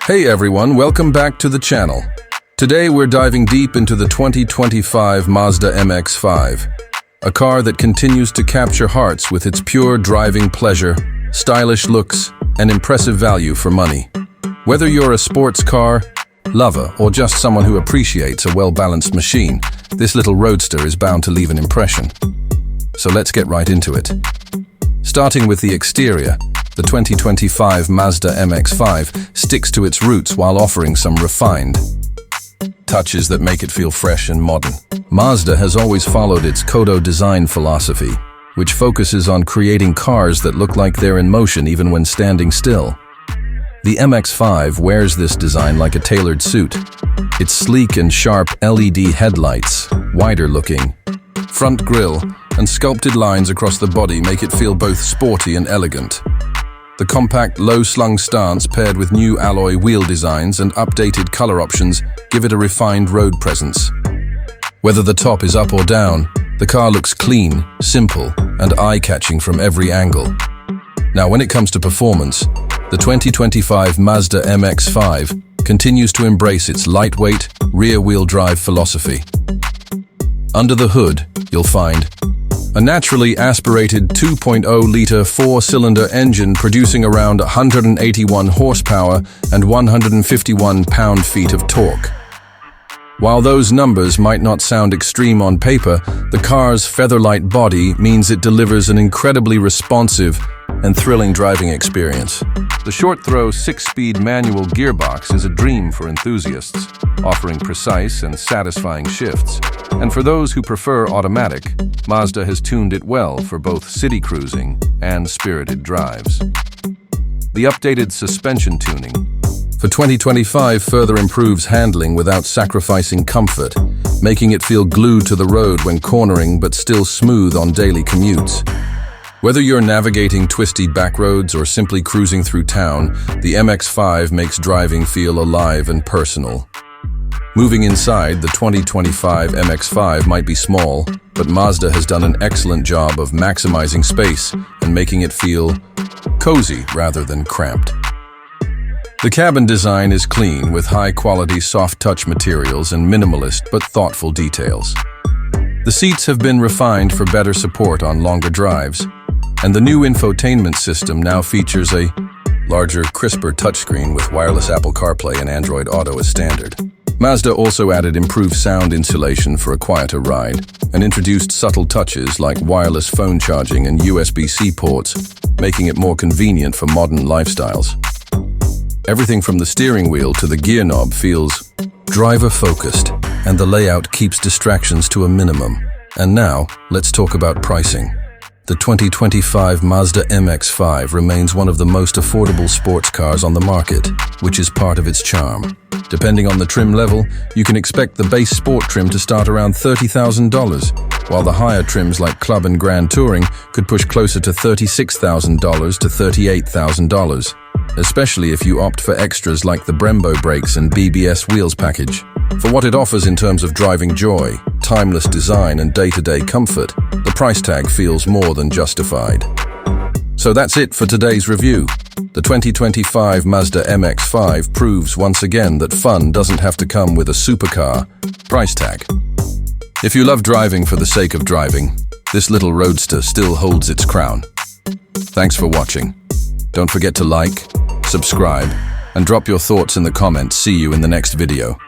Hey everyone, welcome back to the channel. Today we're diving deep into the 2025 Mazda MX-5, a car that continues to capture hearts with its pure driving pleasure, stylish looks, and impressive value for money. Whether you're a sports car lover or just someone who appreciates a well-balanced machine, this little roadster is bound to leave an impression. So let's get right into it. Starting with the exterior, the 2025 Mazda MX-5 sticks to its roots while offering some refined touches that make it feel fresh and modern. Mazda has always followed its Kodo design philosophy, which focuses on creating cars that look like they're in motion even when standing still. The MX-5 wears this design like a tailored suit. Its sleek and sharp LED headlights, wider-looking front grille, and sculpted lines across the body make it feel both sporty and elegant. The compact, low-slung stance paired with new alloy wheel designs and updated color options give it a refined road presence. Whether the top is up or down, the car looks clean, simple, and eye-catching from every angle. Now, when it comes to performance, the 2025 Mazda MX-5 continues to embrace its lightweight, rear-wheel drive philosophy. Under the hood, you'll find a naturally aspirated 2.0-liter four-cylinder engine producing around 181 horsepower and 151 pound-feet of torque. While those numbers might not sound extreme on paper, the car's featherlight body means it delivers an incredibly responsive and thrilling driving experience. The short-throw 6-speed manual gearbox is a dream for enthusiasts, offering precise and satisfying shifts. And for those who prefer automatic, Mazda has tuned it well for both city cruising and spirited drives. The updated suspension tuning for 2025 further improves handling without sacrificing comfort, making it feel glued to the road when cornering but still smooth on daily commutes. Whether you're navigating twisty back roads or simply cruising through town, the MX-5 makes driving feel alive and personal. Moving inside, the 2025 MX-5 might be small, but Mazda has done an excellent job of maximizing space and making it feel cozy rather than cramped. The cabin design is clean with high-quality soft-touch materials and minimalist but thoughtful details. The seats have been refined for better support on longer drives, and the new infotainment system now features a larger, crisper touchscreen with wireless Apple CarPlay and Android Auto as standard. Mazda also added improved sound insulation for a quieter ride and introduced subtle touches like wireless phone charging and USB-C ports, making it more convenient for modern lifestyles. Everything from the steering wheel to the gear knob feels driver-focused, and the layout keeps distractions to a minimum. And now, let's talk about pricing. The 2025 Mazda MX-5 remains one of the most affordable sports cars on the market, which is part of its charm. Depending on the trim level, you can expect the base sport trim to start around $30,000, while the higher trims like Club and Grand Touring could push closer to $36,000 to $38,000, especially if you opt for extras like the Brembo brakes and BBS wheels package. For what it offers in terms of driving joy, timeless design, and day-to-day comfort, the price tag feels more than justified. So that's it for today's review. The 2025 Mazda MX-5 proves once again that fun doesn't have to come with a supercar price tag. If you love driving for the sake of driving, this little roadster still holds its crown. Thanks for watching. Don't forget to like, subscribe, and drop your thoughts in the comments. See you in the next video.